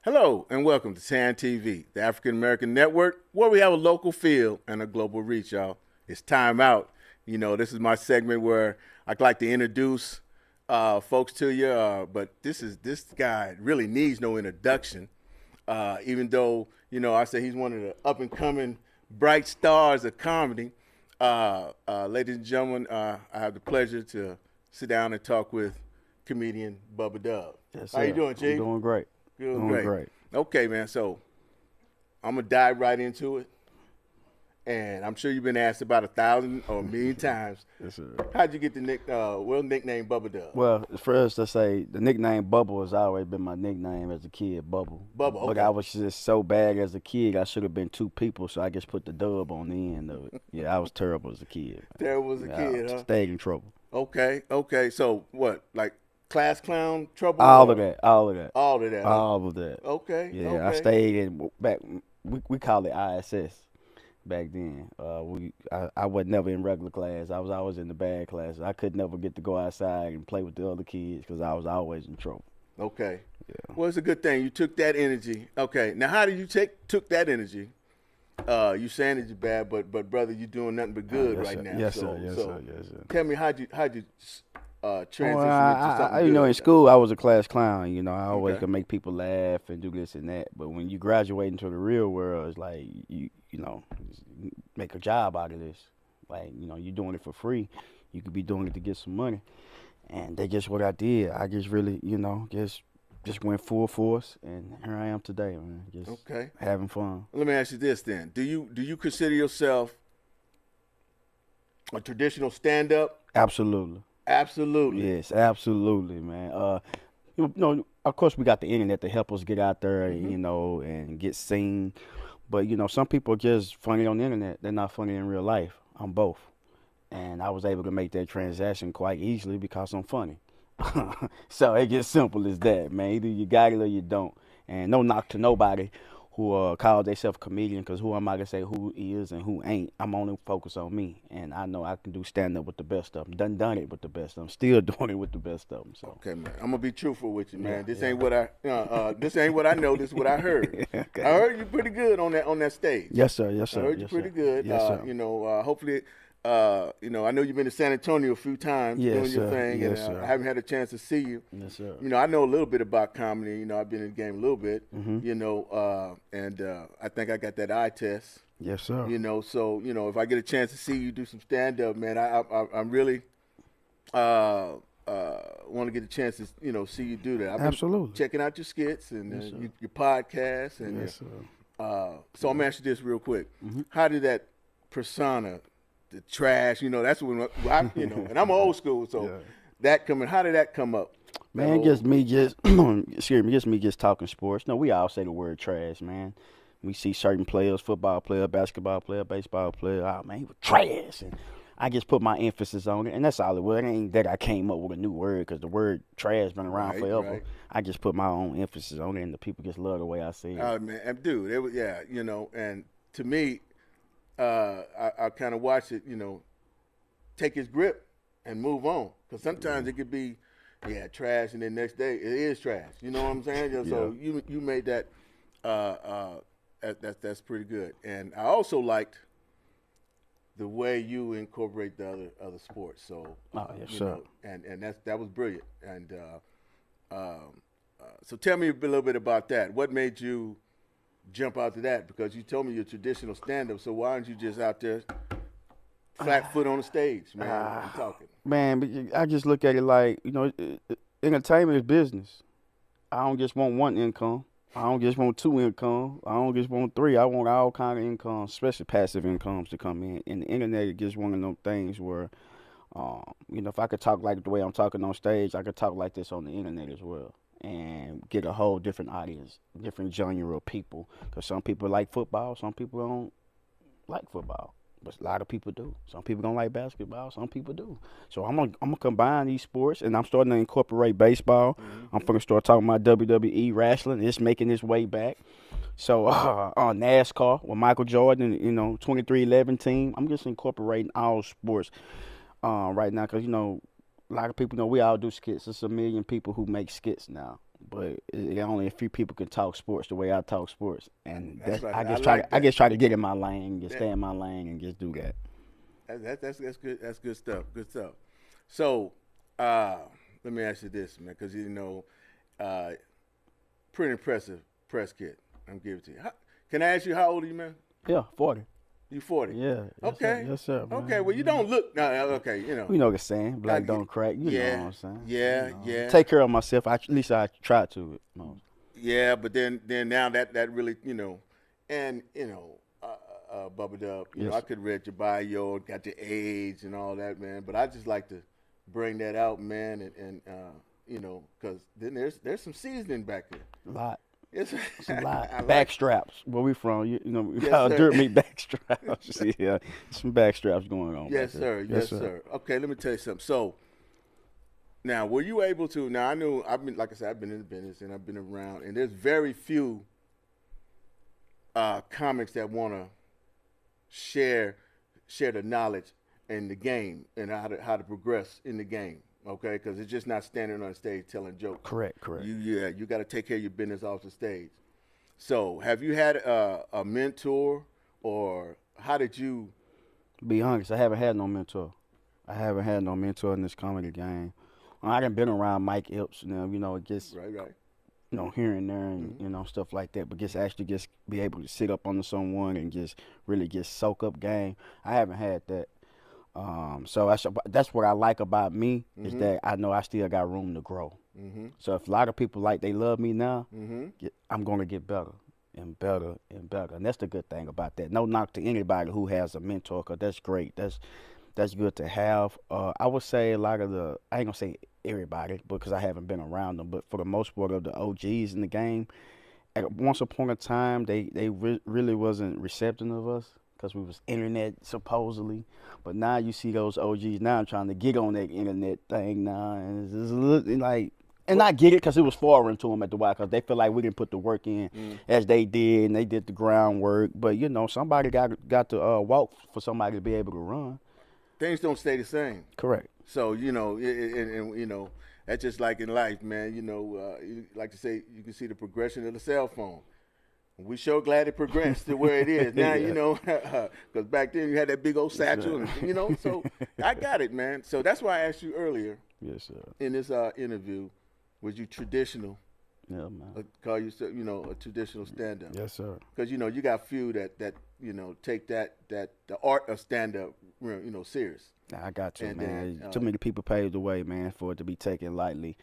Hello and welcome to TAN TV, the African American Network, where we have a local feel and a global reach, y'all. It's time out. This is my segment where I'd like to introduce folks to you, but this guy really needs no introduction. Even though I say he's one of the up and coming bright stars of comedy. Ladies and gentlemen, I have the pleasure to sit down and talk with comedian Bubba Dub. Yes, How you sir. doing, Chief? I'm doing great. Doing Doing great. great. Okay, man. So I'm gonna dive right into it, and I'm sure you've been asked about 1,000 or a million times. Yes, sir. How'd you get the nickname Bubba Dub? Well, first to say the nickname Bubble has always been my nickname as a kid, Bubble. Bubba, But okay. I was just so bad as a kid, I should have been two people, so I just put the dub on the end of it. Yeah, I was terrible as a kid. Terrible as a Yeah, kid, I huh? stayed in trouble. Okay. So what? Like class clown trouble? All or- of that. All of that. All of that. Huh? All of that. Okay. Yeah, okay. I stayed in back. We call it ISS back then. I was never in regular class. I was always in the bad class. I could never get to go outside and play with the other kids because I was always in trouble. Okay. Yeah. Well, it's a good thing you took that energy. Okay. Now, how did you took that energy? You saying that you're bad, but brother, you're doing nothing but good Yes, right sir. now. Yes, so, sir. Yes, so sir. Yes, sir. Tell me how'd you transition Well, into something you know, good? in school, I was a class clown. I always Okay. could make people laugh and do this and that. But when you graduate into the real world, it's like you make a job out of this. Like, you're doing it for free. You could be doing it to get some money. And that's just what I did. I just really, just went full force, and here I am today, man. Just Okay. having fun. Let me ask you this then: Do you consider yourself a traditional stand-up? Absolutely. Absolutely. Yes, absolutely, man. Of course, we got the internet to help us get out there, and get seen. But some people are just funny on the internet. They're not funny in real life. I'm both, and I was able to make that transaction quite easily because I'm funny. So it gets simple as that, man. Either you got it or you don't. And no knock to nobody who call themselves comedian, because who am I to say who is and who ain't? I'm only focused on me, and I know I can do stand up with the best of them. Done it with the best of them. Still doing it with the best of them. So Okay, man. I'm gonna be truthful with you, man. Yeah, This yeah. ain't what this ain't what I know. This is what I heard. Okay. I heard you pretty good on that stage. Yes, sir. Yes, I sir. heard you Yes, pretty sir. good. Yes, sir. Hopefully, I know you've been to San Antonio a few times Yes, doing your sir. thing, Yes, and sir. I haven't had a chance to see you. Yes, sir. I know a little bit about comedy. I've been in the game a little bit. Mhm. And I think I got that eye test. Yes, sir. So if I get a chance to see you do some stand up, man, I'm really want to get a chance to see you do that. I've been Absolutely. checking out your skits and Yes, sir. your podcast and Yes, sir. so I'm gonna ask you this real quick. Mhm. How did that persona, the trash, that's when and I'm old school, so Yeah. that coming. How did that come up? That Man, whole- just me, excuse me, just me, just talking sports. No, we all say the word trash, man. We see certain players, football player, basketball player, baseball player. Oh man, he was trash, and I just put my emphasis on it, and that's all it was. It ain't that I came up with a new word, because the word trash been around Right, forever. right. I just put my own emphasis on it, and the people just love the way I say it. Man, and dude, it was and to me, I kind of watch it, take his grip and move on, because sometimes it could be, trash, and then next day it is trash. You know what I'm saying? So you made that, that's pretty good, and I also liked the way you incorporate the other sports. So Yes, you sir. know, and that was brilliant. And so tell me a little bit about that. What made you jump out to that? Because you told me you're traditional stand-up, so why aren't you just out there flat foot on the stage, man? I'm talking. Man, but I just look at it like, entertainment is business. I don't just want one income. I don't just want two income. I don't just want three. I want all kind of income, especially passive incomes to come in. And the internet is just one of those things where, if I could talk like the way I'm talking on stage, I could talk like this on the internet as well, and get a whole different audience, different genre of people. Because some people like football, some people don't like football. But a lot of people do. Some people don't like basketball. Some people do. So I'm gonna combine these sports, and I'm starting to incorporate baseball. Mm-hmm. I'm gonna start talking about WWE wrestling. It's making its way back. So NASCAR with Michael Jordan, 2311 team. I'm just incorporating all sports right now, because a lot of people know we all do skits. There's a million people who make skits now. but only a few people can talk sports the way I talk sports, and That's right. I I just like that. try to get in my lane, just That- stay in my lane, and just do that. That's good. That's good stuff. Good stuff. So, let me ask you this, man, because uh, pretty impressive press kit. I'm giving it to you. Can I ask you how old are you, man? Yeah, 40. You 40. Yeah. Okay. Yes, sir. Man. Okay. Well, you don't look. No. Okay. You know the saying, black I don't crack. You yeah, know what I'm saying? yeah, You know. yeah. Take care of myself. At least I try to. Yeah, but then now that really and Bubba Dub, Yes. I could read your bio, got your age and all that, man. But I just like to bring that out, man, and because then there's some seasoning back there. A lot. It's A lot. I like- Back straps. Where we from? We Yes, call sir. dirt meat back straps. Yeah, some back straps going on. Yes, back sir. there. Yes, sir. Okay, let me tell you something. So, now, were you able to? Now, I know like I said, I've been in the business and I've been around, and there's very few comics that want to share the knowledge in the game and how to progress in the game. Okay, because it's just not standing on stage telling jokes. Correct. You got to take care of your business off the stage. So, have you had a mentor, or how did you? Be honest, I haven't had no mentor. I haven't had no mentor in this comedy game. I done been around Mike Epps, just Right. here and there, and stuff like that. But actually be able to sit up under someone and just really soak up game. I haven't had that. So that's what I like about me is that I know I still got room to grow. Mm-hmm. So if a lot of people they love me now, Mm-hmm. I'm gonna get better and better and better, and that's the good thing about that. No knock to anybody who has a mentor, 'cause that's great. That's good to have. I would say a lot of I ain't gonna say everybody because I haven't been around them, but for the most part of the OGs in the game, once upon a time they really wasn't receptive of us because we was internet supposedly, but now you see those OGs now trying to get on that internet thing now, and it's just a little, like. And I get it because it was foreign to them at the while because they feel like we didn't put the work in as they did, and they did the groundwork. But somebody got to walk for somebody to be able to run. Things don't stay the same. Correct. So and that's just like in life, man. You like to say you can see the progression of the cell phone. We sure glad it progressed to where it is now. Yeah. Because back then you had that big old satchel, and, So I got it, man. So that's why I asked you earlier Yes, sir. in this interview, was you traditional? Yeah, man. Call yourself, a traditional stand-up? Yes, sir. Because you got few that take that the art of stand-up, serious. I got to, And man. then, Too many people paved the way, man, for it to be taken lightly.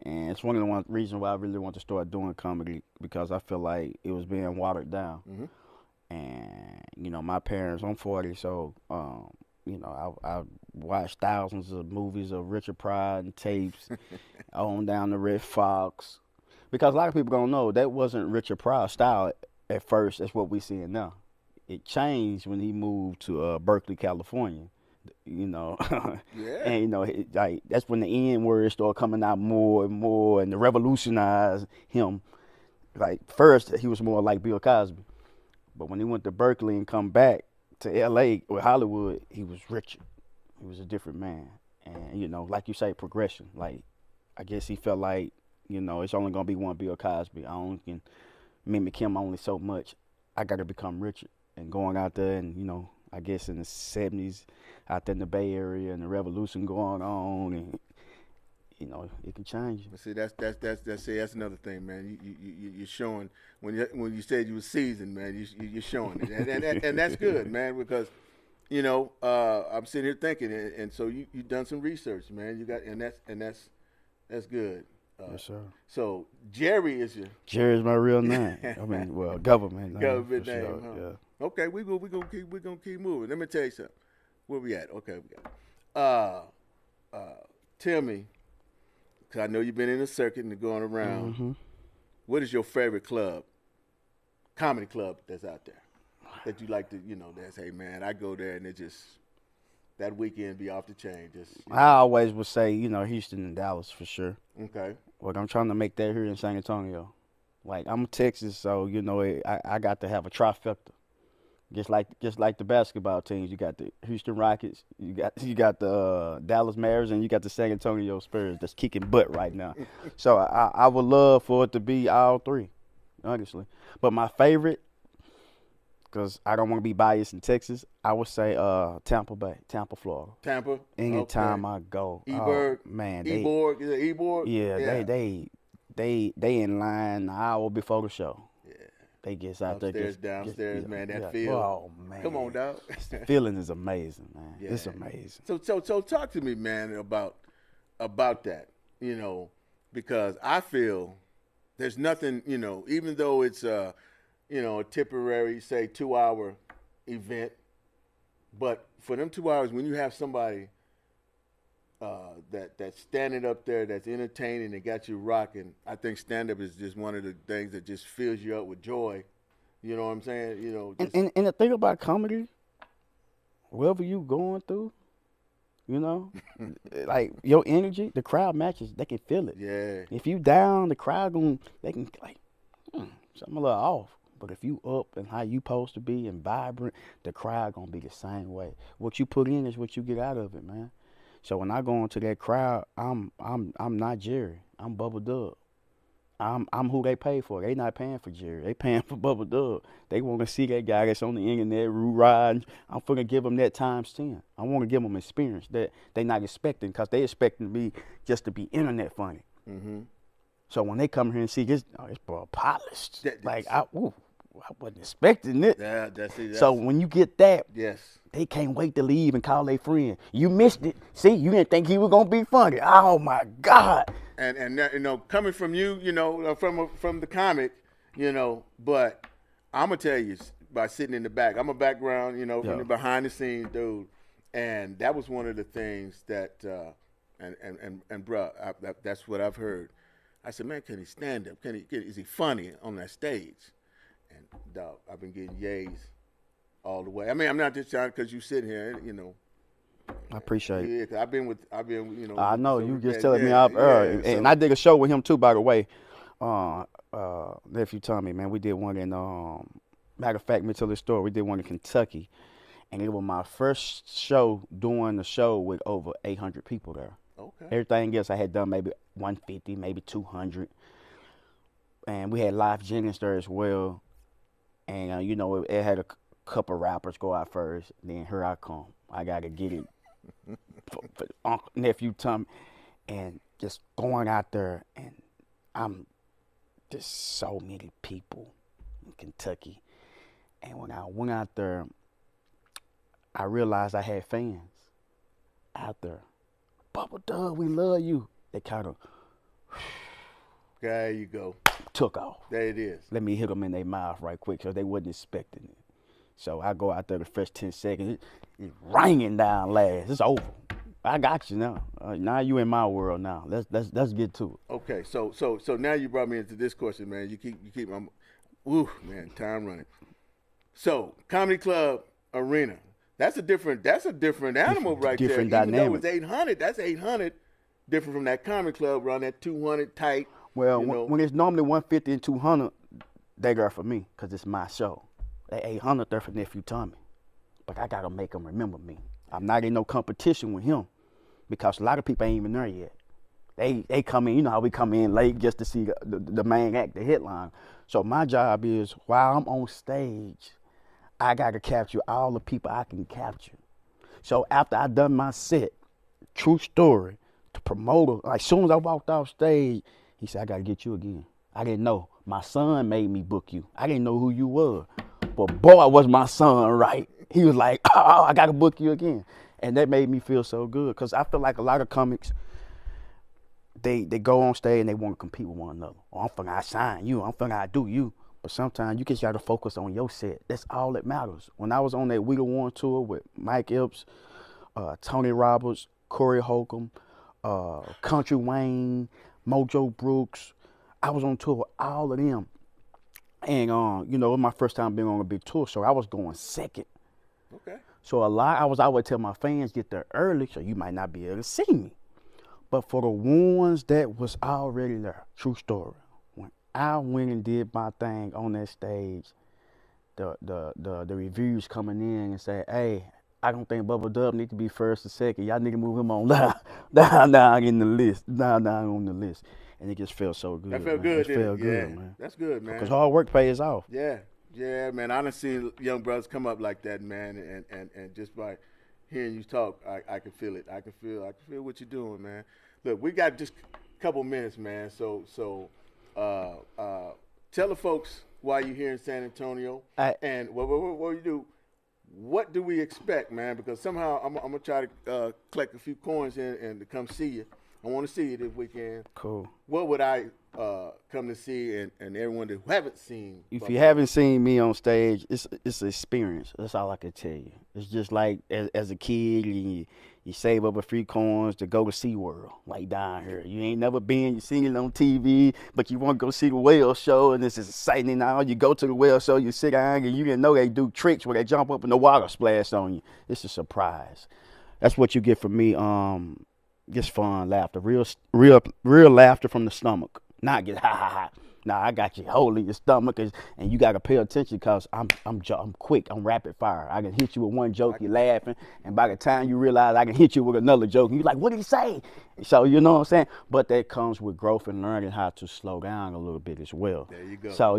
And it's one of the reasons why I really want to start doing comedy because I feel like it was being watered down. Mm-hmm. And, my parents, I'm 40, so, I watched thousands of movies of Richard Pryor and tapes on down to Red Fox. Because a lot of people don't know that wasn't Richard Pryor's style at first. That's what we seeing now. It changed when he moved to Berkeley, California. Yeah. And that's when the N word started coming out more and more, and to revolutionize him. Like first, he was more like Bill Cosby, but when he went to Berkeley and come back to L.A. or Hollywood, he was Richard. He was a different man, and like you say, progression. Like I guess he felt like it's only gonna be one Bill Cosby. I only can mimic him only so much. I got to become Richard, and going out there and I guess in the 70s, out there in the Bay Area, and the revolution going on, and it can change. See, that's another thing, man. You're showing when you said you were seasoned, man. You're showing it, and that's good, man, because I'm sitting here thinking, and so you done some research, man. You got that's good. Yes, sir. So Jerry is Jerry's my real name. I mean, well, government name. Government for name, sure. huh? Yeah. Okay, we're gonna keep moving. Let me tell you something. Where we at? Okay, we got. Tell me, cause I know you've been in the circuit and going around. Mm-hmm. What is your favorite comedy club that's out there that you like to, that's, hey man, I go there and it just that weekend be off the chain. I always would say, Houston and Dallas for sure. Okay. But I'm trying to make that here in San Antonio. Like I'm Texas, so I got to have a trifecta. Just like the basketball teams, you got the Houston Rockets, you got the Dallas Mavericks, and you got the San Antonio Spurs that's kicking butt right now. So I would love for it to be all three, honestly. But my favorite, because I don't want to be biased in Texas, I would say Tampa Bay, Tampa, Florida. Tampa. Anytime Okay. I go, Eberg. oh man, Eborg. Is it Eborg? yeah, Yeah. they in line an hour before the show. Yeah. They gets out there, Upstairs, downstairs, yeah, man. That yeah. feel. Oh man, Come on, dog. the feeling is amazing, man. Yeah. It's amazing. So talk to me, man, about that. You know, because I feel there's nothing. You know, even though it's a temporary, say 2 hour event, but for them 2 hours, when you have somebody that's standing up there, that's entertaining and got you rocking, I think stand up is just one of the things that just fills you up with joy. You know what I'm saying? You know, just, And the thing about comedy, whatever you going through, you know, like your energy, the crowd matches. They can feel it. yeah, If you down, the crowd they can like something a little off. But if you up and how you supposed to be and vibrant, the crowd gonna be the same way. What you put in is what you get out of it, man. So when I go into that crowd, I'm not Jerry. I'm Bubba Dub. I'm who they pay for. They not paying for Jerry. They paying for Bubba Dub. They want to see that guy that's on the internet riding. I'm finna give them that ×10. I want to give them experience that they not expecting, because they expecting me just to be internet funny. mm-hmm. So when they come here and see this bro polished, That- I wasn't expecting it. Yeah, that's it. So when you get that, Yes. they can't wait to leave and call their friend. You missed it. See, you didn't think he was gonna be funny. Oh my God. And that, coming from you, from the comic, but I'm gonna tell you by sitting in the back. I'm a background, from Yeah. the behind the scenes dude, and that was one of the things that, and bruh, that's what I've heard. I said, man, can he stand up? Is he funny on that stage? And dog, I've been getting yays all the way. I mean, I'm not just trying because you sitting here, I appreciate it. Yeah, 'cause I've been, I know so you just yeah, telling me yeah, up early, yeah, and so- I did a show with him too, by the way. Nephew Tommy, man, we did one in matter of fact, me tell this story. We did one in Kentucky, and it was my first show doing the show with over 800 people there. Okay. Everything else I had done maybe 150, maybe 200, and we had Life Jennings there as well. And it had a couple rappers go out first. Then here I come. I gotta get it for Uncle Nephew Tommy, and just going out there, and I'm just so many people in Kentucky. And when I went out there, I realized I had fans out there. Bubba Dub, we love you. They kind of There you go. took off. There it is. Let me hit them in their mouth right quick, because they wasn't expecting it. So I go out there the first 10 seconds, it's ringing down last. It's over. I got you now. Now you in my world now. Let's get to it. Okay, so now you brought me into this question, man. You keep my, woo, man, time running. So Comedy Club Arena, that's a different animal right different there. dynamic. Even though it's 800, that's 800, different from that Comedy Club around that 200 tight. Well, you know. when it's normally 150 and 200, they there for me, because it's my show. They 800 there for Nephew Tommy. But I got to make them remember me. I'm not in no competition with him, because a lot of people ain't even there yet. They come in, you know how we come in late just to see the main act, the headline. So my job is, while I'm on stage, I got to capture all the people I can capture. So after I done my set, true story, the promoter, like as soon as I walked off stage, he said, I got to get you again. I didn't know. My son made me book you. I didn't know who you were. But boy, was my son right. He was like, oh, I got to book you again. And that made me feel so good, because I feel like a lot of comics, they go on stage and they want to compete with one another. Oh, I'm finna outshine you. I'm finna outdo you. But sometimes you just got to focus on your set. That's all that matters. When I was on that We the One tour with Mike Epps, Tony Roberts, Corey Holcomb, Country Wayne, Mojo Brooks, I was on tour with all of them. And, it was my first time being on a big tour, so I was going second. Okay. So I was always tell my fans, get there early, so you might not be able to see me. But for the ones that was already there, true story, when I went and did my thing on that stage, the reviews coming in and say, hey, I don't think Bubba Dub need to be first or second. Y'all need to move him on down in the list, down on the list. And it just felt so That good, felt man. good, It didn't it? felt Yeah, good, man. that's good, Because man. hard work pays off. Yeah, yeah, man. I done seen young brothers come up like that, man, and just by hearing you talk, I can feel it. I can feel what you're doing, man. Look, we got just a couple minutes, man. So, tell the folks why you're here in San Antonio, I, and what you do. What do we expect, man? Because somehow I'm gonna try to collect a few coins and to come see you. I want to see you this weekend. cool. What would I come to see, and everyone that haven't seen? If you haven't seen me on stage, it's an experience. That's all I can tell you. It's just like as a kid, you save up a few coins to go to SeaWorld, like down here. You ain't never been, you seen it on TV, but you want to go see the whale show, and this is exciting. And now you go to the whale show, you sit down, and you didn't know they do tricks where they jump up and the water splash on you. It's a surprise. That's what you get from me. Just fun laughter, real laughter from the stomach. Not get ha ha ha. Nah, I got you holding your stomach, and you gotta pay attention because I'm quick. I'm rapid fire. I can hit you with one joke, you're laughing, and by the time you realize I can hit you with another joke, you're like, what did he say? So you know what I'm saying? But that comes with growth and learning how to slow down a little bit as well. There you go. So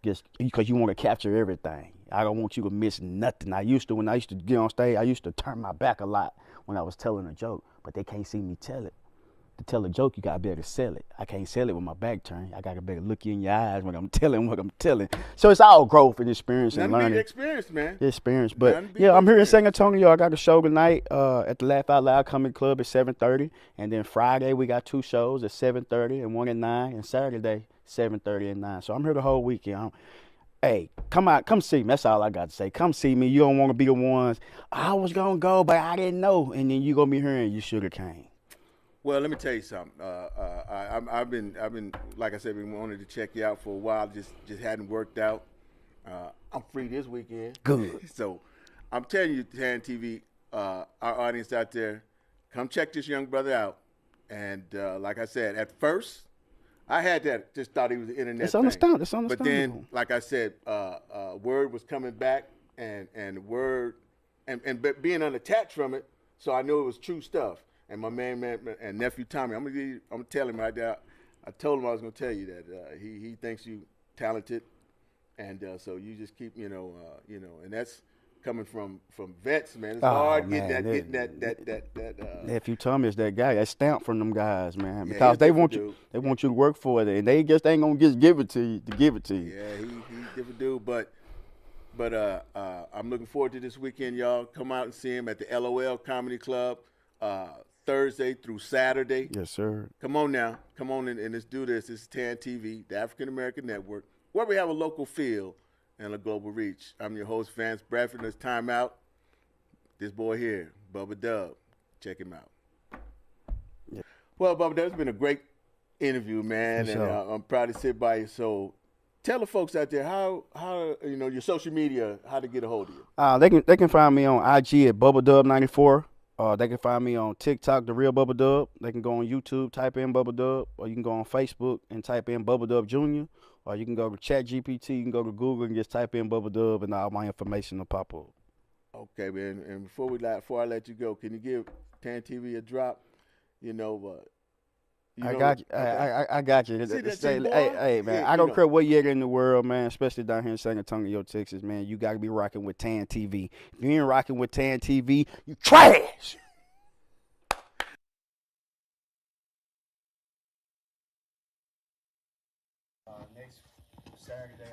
just because you want to capture everything. I don't want you to miss nothing. When I used to get on stage, I used to turn my back a lot when I was telling a joke, but they can't see me tell it. To tell a joke, you gotta be able to sell it. I can't sell it with my back turned. I gotta be able to look you in your eyes when I'm telling what I'm telling. So it's all growth and experience and learning. Experience, man. Experience, but yeah, I'm here in San Antonio. I got a show tonight at the Laugh Out Loud Comedy Club at 7:30, and then Friday we got 2 shows at 7:30 and one at 9, and Saturday 7:30 and 9. So I'm here the whole weekend. Hey, come out, come see me. That's all I got to say. Come see me. You don't want to be the ones, I was going to go, but I didn't know. And then you going to be hearing you sugar cane. Well, let me tell you something. I've been, like I said, been wanting to check you out for a while. Just hadn't worked out. I'm free this weekend. Good. So I'm telling you, Tan TV, our audience out there, come check this young brother out. And like I said, at first, I had that, just thought he was an internet It's understandable. It's But then, understandable. like I said, word was coming back, and word, and being unattached from it, so I knew it was true stuff. And my man and nephew Tommy, I'm gonna tell him right there. I told him I was gonna tell you that he thinks you talented, and so you just keep and that's coming from vets, man. It's hard getting that. Nephew Tommy is that guy. That stamp from them guys, man. Yeah, Because he's a they want different you. They want you to work for it, and they just ain't gonna just give it to you to give it to you. Yeah, he's a different dude, but I'm looking forward to this weekend, y'all. Come out and see him at the LOL Comedy Club. Thursday through Saturday. Yes, sir. Come on now. Come on and let's do this. This is TAN TV, the African American Network, where we have a local feel and a global reach. I'm your host, Vance Bradford, and it's time out. This boy here, Bubba Dub. Check him out. Yeah. Well, Bubba Dub, it's been a great interview, man, and I'm proud to sit by you. So tell the folks out there how your social media, how to get a hold of you. They can find me on IG at Bubba Dub 94. They can find me on TikTok, The Real Bubba Dub. They can go on YouTube, type in Bubba Dub, or you can go on Facebook and type in Bubba Dub Jr., or you can go to ChatGPT, you can go to Google and just type in Bubba Dub, and all my information will pop up. Okay, man. And before I let you go, can you give TAN TV a drop? I got you. Okay. I got you. Hey, man. I don't care what year in the world, man. Especially down here in San Antonio, Texas, man. You got to be rocking with TAN TV. If you ain't rocking with TAN TV, you trash. Next Saturday,